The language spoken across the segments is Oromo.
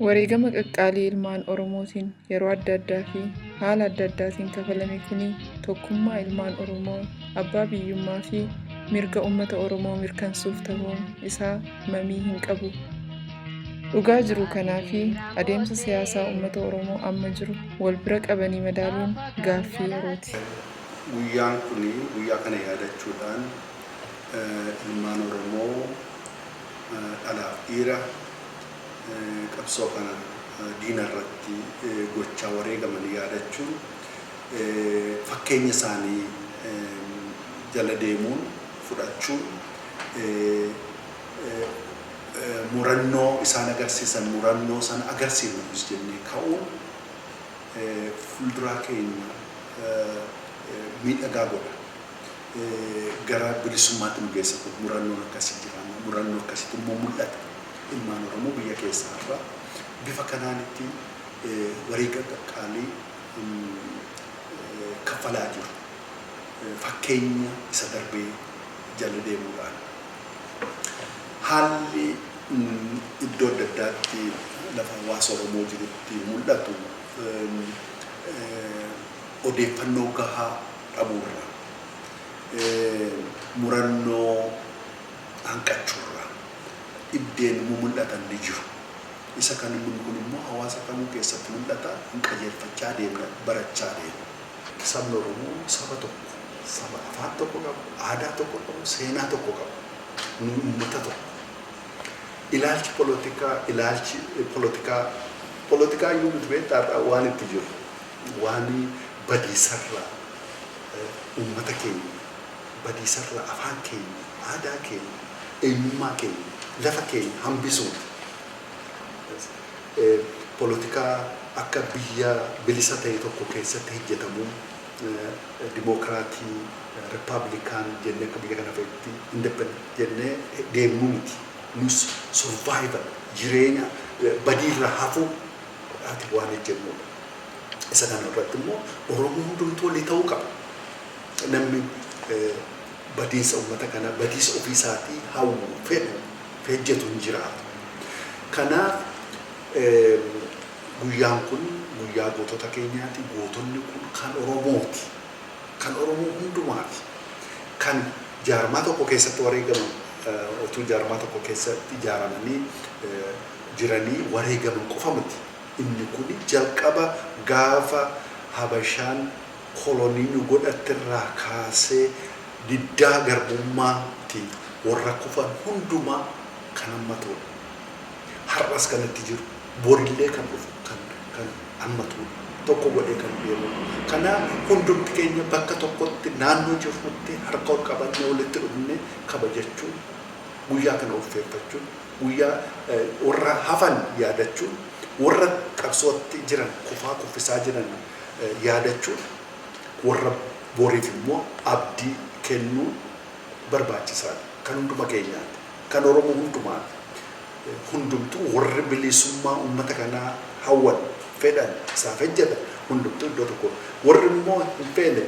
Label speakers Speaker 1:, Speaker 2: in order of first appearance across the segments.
Speaker 1: Wareegama qaqqaalii ilmaan Oromootiin yeroo adda addaa fi haala adda addaatiin kafalame kuni tokkummaa ilmaan Oromoo, abbaa biyyummaa fi mirga uummata Oromoo mirkaneessuuf ta'uun isaa mamii hin qabu. Dhugaa jiru kanaa fi adeemsa siyaasaa uummata Oromoo amma jiru wal bira qabanii madaaluun gaaffii yerooti.
Speaker 2: Guyyaan kuni guyyaa kana yaadachuudhaan ilmaan Oromoo dhalaaf dhiira qabsoo kana diina irratti gochaa wareegaman yaadachuun fakkeenya isaanii jala deemuun fudhachuun murannoo isaan agarsiisan murannoo sana agarsiifnus jennee ka'uun fuulduraa keenya miidhagaa godha. Gara bilisummaatti nu geessa murannoon akkasii jira. Murannoo akkasitti immoo mul'ata. Ilmaan Oromoo biyya keessaa irraa bifa kanaanitti wareegama qaqqaalii kaffalaa jiru. Fakkeenya isa darbee jala deemuudhaan. Haalli iddoo adda addaatti lafa hawaasa Oromoo jirutti mul'atu odeeffannoo gahaa dhabuurra, murannoo hanqachuurra iddeen mul'atan ni jiru. Isa kan kun immoo hawaasa kamuu keessatti mul'ata, hin qajeelfachaa deemna, barachaa deemna. Sabni Oromoo saba tokko, saba afaan tokko qabu, aadaa tokko qabu, seenaa tokko qabu, uummata tokko. Ilaalchi poolitikaa iyyuu nuti beektaadhaa waan itti jiru, waan badiisarraa uummata keenya, badiisarraa afaan keenya, aadaa keenya, eenyummaa keenya, lafa keenya hambisuudha. Poolitikaa akka biyya bilisa ta'e tokko keessatti hojjetamuun dimokiraatii, rippaabilikaan jennee akka biyya kana fe'etti independent jennee deemnu miti. Nus survival jireenya badiirra hafuu ati waan hojjennudha. Isa kana irratti immoo Oromoo hundumtuu walii ta'uu qaba. Namni badiisa uummata kana badiisa ofiisaatii hawwu fedhu hojjetu hin jiraatu. Kanaaf guyyaan kun guyyaa gootota keenyaati. Gootonni kun kan Oromooti. Kan Oromoo hundumaati. Kan jaarmaa tokko keessatti wareegaman otuu jaarmaa tokko keessatti ijaaramanii jiranii wareegaman qofa miti. Inni kun jalqaba gaafa Habashaan kolonii nu godhattirraa kaasee diddaa garbummaatti warra kufan hundumaa kan hammatudha. Har'as kanatti jiru borillee kan dhufu kan hammatudha. Tokko godhee kan deemu. Kanaaf hundumti keenya bakka tokkotti naannoo jirrutti harka ol qabannee walitti dhufnee kabajachuun guyyaa kana ulfeeffachuun guyyaa warra hafan yaadachuun warra qabsootti jiran kufaa kuffisaa jiran yaadachuun warra boriif immoo abdii kennuu barbaachisaadha. Kan hunduma keenyaati. Kan Oromoo hundumaati. Hundumtuu warri bilisummaa uummata kanaa hawwan fedhan isaaf hojjetan hundumtuu iddoo tokko. Warri immoo hin feene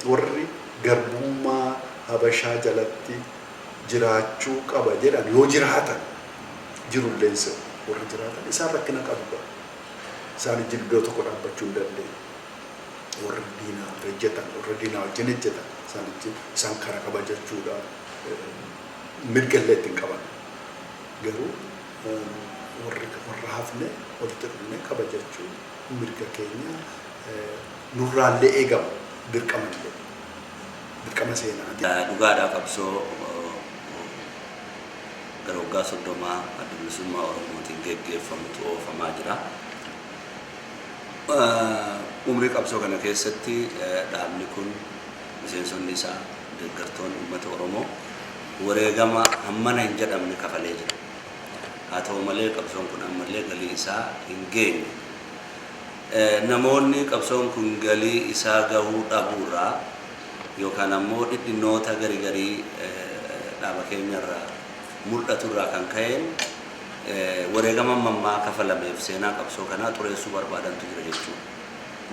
Speaker 2: warri garbummaa Habashaa jalatti jiraachuu qaba jedhan yoo jiraatan jirullee warri jiraatan isaan rakkina qabu. Isaan iddoo tokko dhaabbachuu hin dandeenye. Warri diinaa hojjetan, warri diinaa wajjin hojjetan isaan kana kabajachuudhaan mirgallee ittiin qaban. Garuu warra hafne walitti dhufnee kabajachuun mirga keenya nurraallee eegamu dirqamallee. Dirqama seenaati.
Speaker 3: Dhugaadhaa qabsoo gara waggaa 30 adda bilisummaa Oromootiin geggeeffamutu oofamaa jira. Umrii qabsoo kana keessatti dhaabni kun miseensonni isaa deeggartoonni uummata Oromoo wareegama hammana hin jedhamne kafalee jira. Haa ta'u malee qabsoon kun ammallee galii isaa hin geenye. Namoonni qabsoon kun galii isaa gahuu dhabuurraa yookaan ammoo dhidhinnoota garii dhaaba keenyarraa mul'aturraa kan ka'een wareegama mammaa kafalameef seenaa qabsoo kanaa xureessuu barbaadantu jira jechuudha.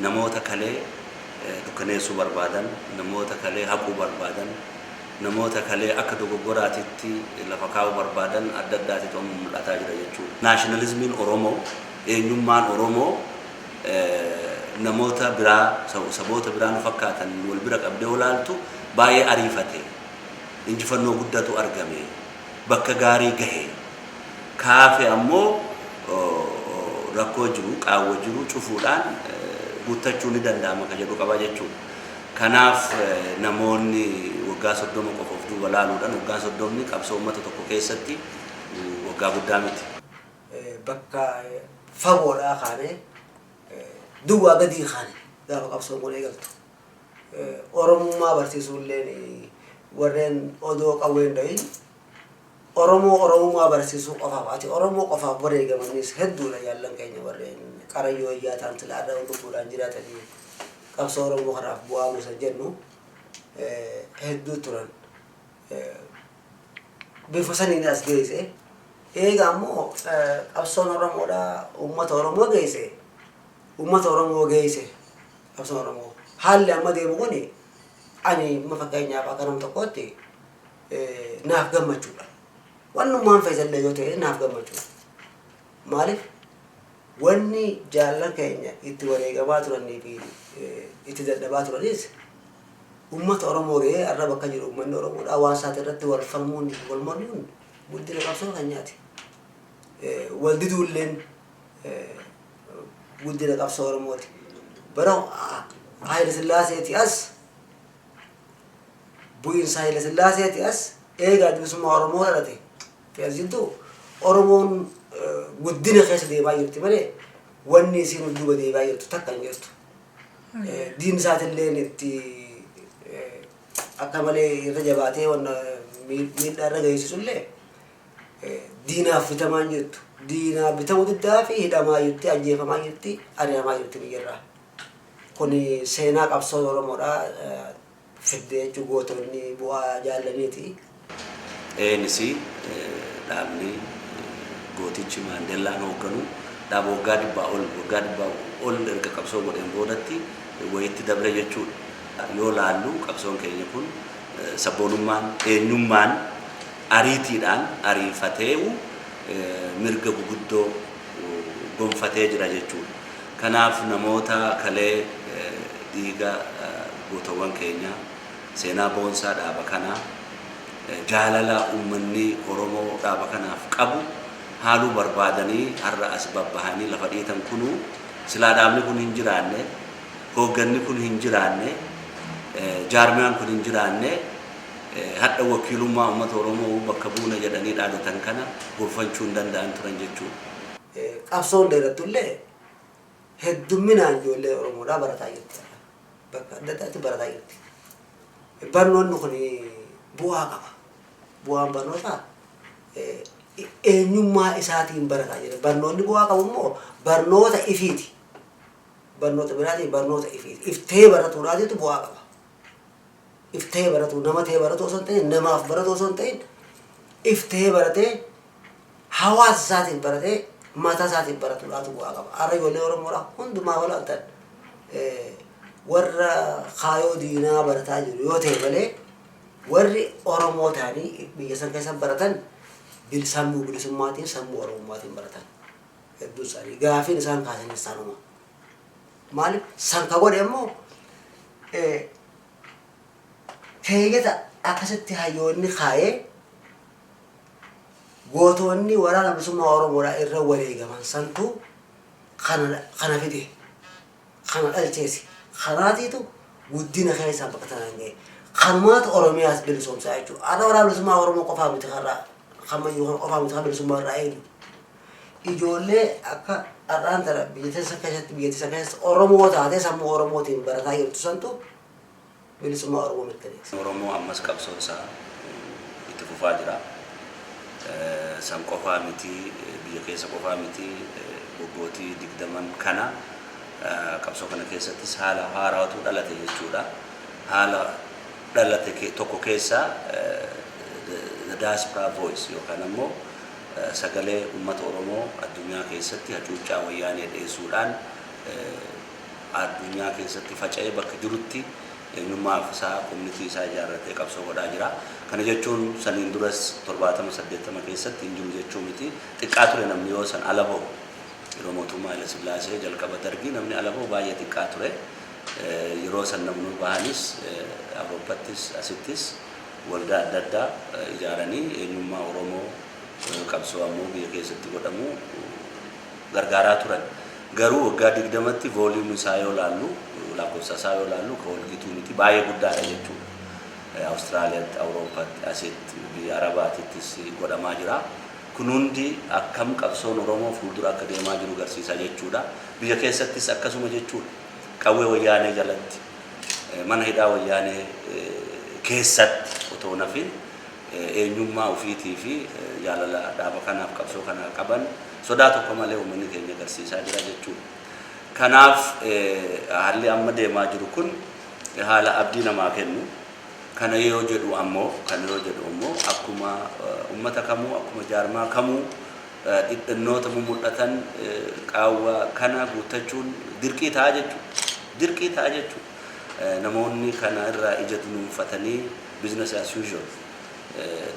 Speaker 3: Namoota kalee dukkaneessuu barbaadan, namoota kalee haquu barbaadan, namoota kalee akka dogoggoraatitti lafa kaa'uu barbaadan adda addaatitu mul'ataa jira jechuudha. Naashinaalizimiin Oromoo, eenyummaan Oromoo namoota biraa saboota biraa nu fakkaatan wal bira qabdee olaaltu baay'ee ariifate, injifannoo guddatu argame, bakka gaarii gahe, kaafe ammoo rakkoo jiru, qaawwa jiru cufuudhaan guuttachuu ni danda'ama kan jedhu qaba jechuudha. Kanaaf namoonni waggaa 30 qofa of duuba laaluudhaan waggaa 30 qabsoo uummata tokko keessatti waggaa guddaa miti.
Speaker 4: Bakka fagoodhaa kaanee duwwaa gadii kaane gaafa qabsoo kun eegaltu. Oromummaa barsiisuullee warreen odoo qawween dhahin Oromummaa barsiisuu qofaaf ati Oromoo qofaaf wareegamanis hedduudha jaallan keenya warreen qarayyoo iyyaa ta'an silaadhaa lubbuudhaan jiraatanii qabsoo Oromoo kanaaf bu'aa musa jennu hedduu turan. Bifa saniin as geesse eegaa ammoo qabsoon Oromoodhaa uummata Oromoo geesse. Uummata Oromoo geesse qabsoon Oromoo. Haalli amma deemu kuni ani fakkeenyaaf akka nama tokkootti naaf gammachuudha. Wannummaan fayyisallee yoo ta'e naaf gammachuudha. Maaliif wanni jaallan keenya itti wareegamaa turanii fi itti dadhabaa turanis uummata Oromoo ga'ee har'a bakka jiru uummanni Oromoodhaa hawaasaati irratti wal falmuun wal mormuun guddina qabsoo keenyaati. Wal diduulleen guddina qabsoo Oromooti. Bara Haayile Sillaaseeti as bu'iinsa Haayile Sillaaseeti as eegaa bilisummaa Oromoo dhalate. As jirtu Oromoon guddina keessa deemaa jirti malee wanni isiin duuba deemaa jirtu takka hin jirtu. Diin isaatillee itti akka malee irra jabaatee wanna miidhaa irra geessisullee diinaaf bitamaa hin jirtu. Diinaaf bitamuu diddaa fi hidhamaa jirti, ajjeefamaa jirti, ari'amaa jirti biyyarraa. Kuni seenaa qabsoo Oromoodhaa fiddee jechuun gootonni bu'aa jaallaniiti.
Speaker 3: ANC dhaabni gootichi Maandeellaan hoogganu dhaaba waggaa dhibbaa ol erga qabsoo godheen boodatti wayitti dabre jechuudha. Yoo laallu qabsoon keenya kun sabboonummaan eenyummaan ariitiidhaan ariifatee'u mirga guguddoo gonfatee jira jechuudha. Kanaaf namoota kalee dhiiga gootawwan keenya seenaa boonsaa dhaaba kanaa jaalala uummanni Oromoo dhaaba kanaaf qabu haaluu barbaadanii har'a as babbahanii lafa dhiitan kunuu silaa dhaabni kun hin jiraanne, hoogganni kun hin jiraanne, jaarmiyaan kun hin jiraanne hadha wakiilummaa uummata Oromoo bakka buuna jedhanii dhaadatan kana gonfachuu hin danda'an turan jechuudha.
Speaker 4: Qabsoon dheerattullee heddumminaan ijoollee Oromoodhaa barataa jirti. Bakka adda addaatti barataa jirti. Barnoonni kun bu'aa qaba. Bu'aan barnootaa eenyummaa isaatiin barataa jira. Barnoonni bu'aa qabu immoo barnoota ifiiti. Barnoota biraatiin barnoota ifiiti. Iftee baratuudhaatiitu bu'aa qaba. Iftee baratu nama ta'ee baratu osoo hin ta'in namaaf baratu osoo hin ta'in iftee baratee hawaasa isaatiin baratee mataa isaatiin baratuudhaatu bu'aa qaba. Har'a ijoollee Oromoodhaa hundumaa walaaltan warra kaayoo diinaa barataa jiru yoo ta'e malee warri Oromoo ta'anii biyya san keessa baratan sammuu bilisummaatiin sammuu Oromummaatiin baratan. Hedduu isaanii gaafiin isaan kaasan isaanuma. Maaliif sanka godhe immoo keeyyata akkasitti hayyoonni kaayee gootonni waraana bilisummaa Oromoodhaa irra wareegaman santu kana fide kana dhalcheesi. Kanaatiitu guddina keessaa baqatanaan ga'e. Kanumaatu Oromiyaas bilisoomsaa jechuudha. Aadaa waraana bilisummaa Oromoo qofaa miti karraa kammayyuu qofaa miti kan bilisummaa irraa eegu. Ijoollee akka har'aan tana biyya keessatti Oromoo taatee sammuu Oromootiin barataa jirtu santu bilisummaa Oromoo mirkaneessa.
Speaker 3: Oromoo ammas qabsoon isaa itti fufaa jira. San qofaa miti biyya keessa qofaa miti bobbootii 20 kana qabsoo kana keessattis haala haaraatu dhalate jechuudha. Haala dhalate tokko keessa the diaspora voice yookaan ammoo sagalee uummata Oromoo addunyaa keessatti hacuuccaa wayyaanee dhiyeessuudhaan addunyaa keessatti faca'ee bakka jirutti eenyummaa isaa koominitii isaa ijaarratee qabsoo godhaa jira. Kana jechuun saniin duras 70-80 keessatti hin jiru jechuu miti. Xiqqaa ture namni yoo san ala bahu yeroo mootummaa Haile Sillaasee jalqaba dargii namni ala bahu baay'ee xiqqaa ture. Yeroo san namni bahanis Awurooppaattis asittis waldaa adda addaa ijaaranii eenyummaa Oromoo qabsoo ammoo biyya keessatti godhamu gargaaraa turan. Garuu waggaa 20tti vooliyoomii isaa yoo laallu lakkoofsa isaa yoo laallu ka walgituu miti baay'ee guddaadha jechuudha. Awustiraaliyaatti, Awurooppaatti, asitti biyya Arabaatittis godhamaa jira. Kun hundi akkam qabsoon Oromoo fuuldura akka deemaa jiru agarsiisa jechuudha. Biyya keessattis akkasuma jechuudha. Qawwee wayyaanee jalatti mana hidhaa wayyaanee keessatti otoo nafin eenyummaa ofiitii fi jaalala dhaaba kanaaf qabsoo kanaa qaban sodaa tokko malee uummanni keenya agarsiisaa jira jechuudha. Kanaaf haalli amma deemaa jiru kun haala abdii namaa kennu. Kana yoo jedhu ammoo akkuma uummata kamuu akkuma jaarmaa kamuu dhidhannoota mul'atan qaawwa kana guuttachuun dirqii ta'a jechuudha. Namoonni kana irraa ija dunuunfatanii business as usual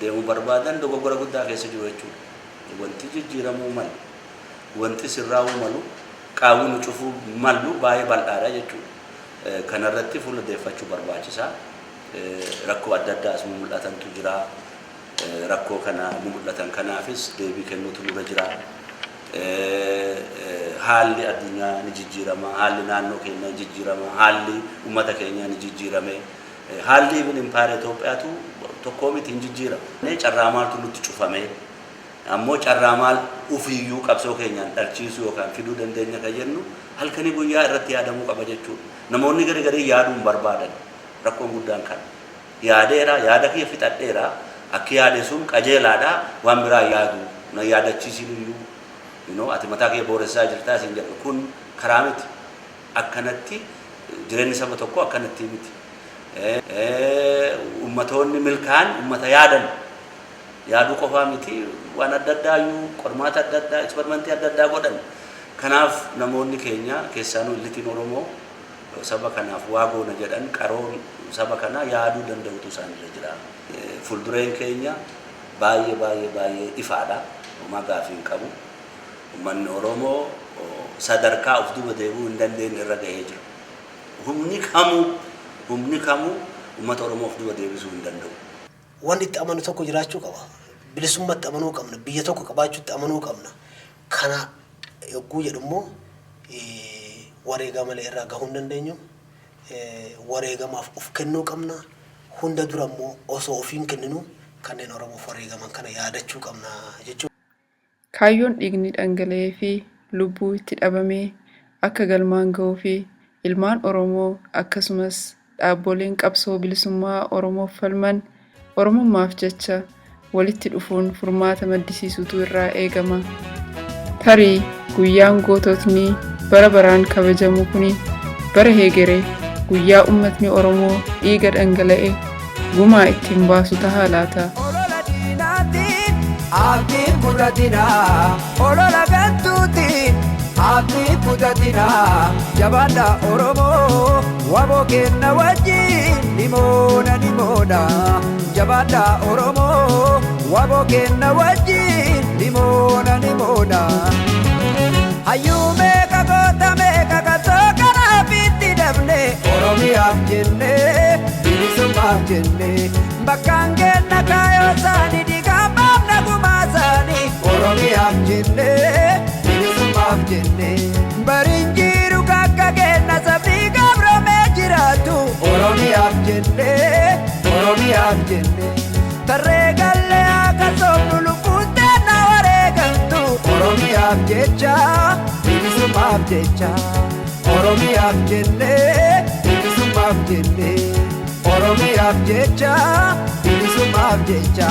Speaker 3: deemuu barbaadan dogoggora guddaa keessa jiru jechuudha. Wanti jijjiiramuu malu, wanti sirraa'uu malu, qaawwinu cufuu malu baay'ee bal'aadha jechuudha. Kanarratti fuula deeffachuu barbaachisaa. Rakkoo adda addaas mul'atantu jira. Rakkoo kana mul'atan kanaafis deebii kennuutu nurra jira. Haalli addunyaa ni jijjiirama, haalli naannoo keenya ni jijjiirama, haalli uummata keenya ni jijjiirame. Haalli ibn impaayera Itoophiyaatu tokkoo miti hin jijjiirama. Carraa maaltu nutti cufame? Ammoo carraa maal ufiyyuu qabsoo keenyaan dhalchiisuu yookaan fiduu dandeenya kan jennu halkanii guyyaa irratti yaadamuu qaba jechuudha. Namoonni garii yaaduun barbaadan rakkoon guddaan kan yaadeera yaada kee fixadheera akka yaade sun qajeelaadha waan biraa yaadu na yaadachiisinuyyuu ati mataa kee booressaa jirtaa isin jedhu kun karaa miti akkanatti jireenyi saba tokko akkanatti miti. Ummatoonni milkaan ummata yaaduu qofaa miti waan adda addaayyuu qormaata adda addaa eksperimentii adda addaa godhan. Kanaaf namoonni keenya keessaanuu illitiin Oromoo saba kanaaf waa goona jedhan qaroon saba kana yaaduu danda'utu isaanirra jira. Fuuldureen keenya baay'ee ifaadha. Uumaa gaafii hin qabu. Uummanni Oromoo sadarkaa of duuba deebi'uu hin dandeenye irra gahee jira. Humni kamuu uummata Oromoo of duuba deebisuu hin danda'u.
Speaker 4: Wanti itti amanu tokko jiraachuu qaba. Bilisummaatti amanuu qabna. Biyya tokko qabaachuutti amanuu qabna. Kana yogguu jedhummoo wareegama malee irraa gahuu hin dandeenyu. Wareegamaaf of kennuu qabna. Hunda dura immoo osoo ofiin kenninu kanneen Oromoof wareegaman kana yaadachuu qabna jechuudha.
Speaker 1: Kaayyoon dhiigni dhangala'ee fi lubbuu itti dhabamee akka galmaan gahuu fi ilmaan Oromoo akkasumas dhaabboleen qabsoo bilisummaa Oromoof falman Oromummaaf jecha walitti dhufuun furmaata maddisiisuutu irraa eegama. Tarii guyyaan goototni bara baraan kabajamu kuni bara heegeree guyyaa uummatni Oromoo dhiiga dhangala'e gumaa ittiin baasu tahaa laata.
Speaker 5: Abdi kutatina, olola gantuti. Abdi kutatina, jabanda Oromo, wabo kenna wajin nimona. Jabanda Oromo, wabo kenna wajin nimona. Hayume kakota me kakatoka na biti dabne, Oromia jenne, bilisumma jenne. Bakange na kayo sani digamba. Oromia jenne, bilisumma jenne. Barinjiru kakka kenna sabni gabro me jiratu. Oromia jenne. Tarregalle akasobnu lubbute na wareegantu. Oromia jecha, bilisumma jecha. Oromia jenne, bilisumma jenne. Oromia jecha, bilisumma jecha.